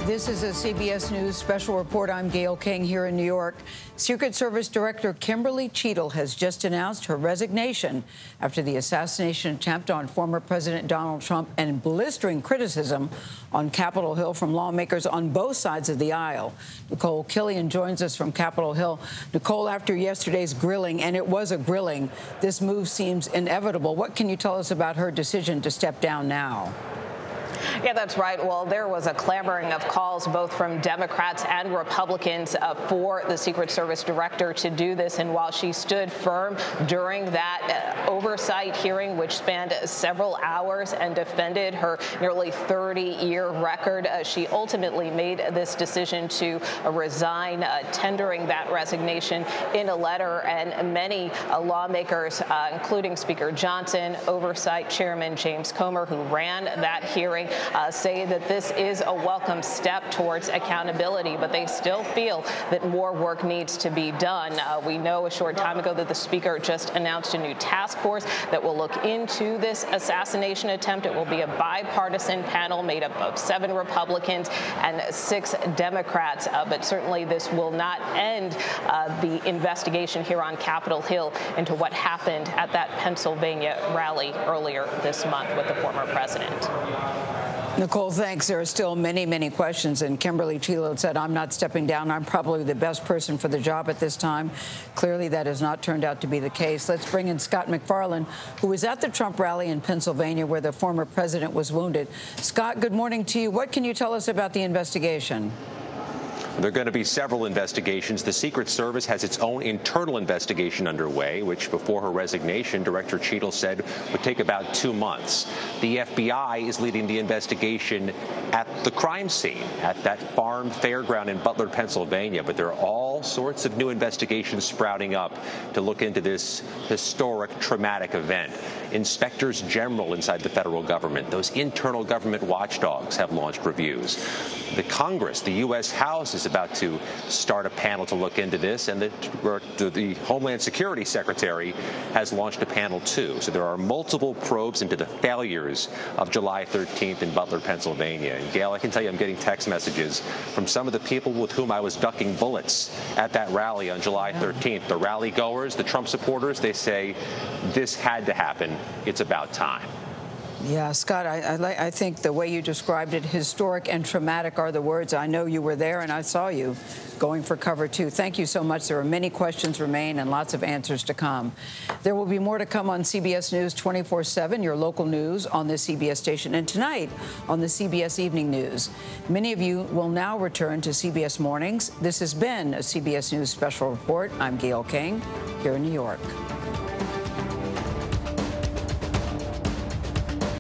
This is a CBS News special report. I'm Gayle King here in New York. Secret Service Director Kimberly Cheatle has just announced her resignation after the assassination attempt on former President Donald Trump and blistering criticism on Capitol Hill from lawmakers on both sides of the aisle. Nicole Killian joins us from Capitol Hill. Nicole, after yesterday's grilling, and it was a grilling, this move seems inevitable. What can you tell us about her decision to step down now? Yeah, that's right. Well, there was a clamoring of calls both from Democrats and Republicans for the Secret Service director to do this. And while she stood firm during that oversight hearing, which spanned several hours, and defended her nearly 30-year record, she ultimately made this decision to resign, tendering that resignation in a letter. And many lawmakers, including Speaker Johnson, Oversight Chairman James Comer, who ran that hearing, say that this is a welcome step towards accountability, but they still feel that more work needs to be done. We know a short time ago that the speaker just announced a new task force that will look into this assassination attempt. It will be a bipartisan panel made up of 7 Republicans and 6 Democrats, but certainly this will not end the investigation here on Capitol Hill into what happened at that Pennsylvania rally earlier this month with the former president. Nicole, thanks. There are still many, many questions. And Kimberly Cheatle said, I'm not stepping down. I'm probably the best person for the job at this time. Clearly, that has not turned out to be the case. Let's bring in Scott McFarland, who was at the Trump rally in Pennsylvania where the former president was wounded. Scott, good morning to you. What can you tell us about the investigation? There are going to be several investigations. The Secret Service has its own internal investigation underway, which before her resignation, Director Cheatle said would take about 2 months. The FBI is leading the investigation at the crime scene, at that farm fairground in Butler, Pennsylvania. But there are all sorts of new investigations sprouting up to look into this historic, traumatic event. Inspectors general inside the federal government, those internal government watchdogs, have launched reviews. The Congress, the U.S. House, is about to start a panel to look into this, and the Homeland Security Secretary has launched a panel too. So there are multiple probes into the failures of July 13th in Butler, Pennsylvania. And Gayle, I can tell you I'm getting text messages from some of the people with whom I was ducking bullets at that rally on July 13th. The rally goers, the Trump supporters, they say this had to happen. It's about time. Yeah, Scott, I think the way you described it, historic and traumatic, are the words. I know you were there, and I saw you going for cover, too. Thank you so much. There are many questions remain and lots of answers to come. There will be more to come on CBS News 24/7, your local news on this CBS station, and tonight on the CBS Evening News. Many of you will now return to CBS Mornings. This has been a CBS News Special Report. I'm Gayle King here in New York.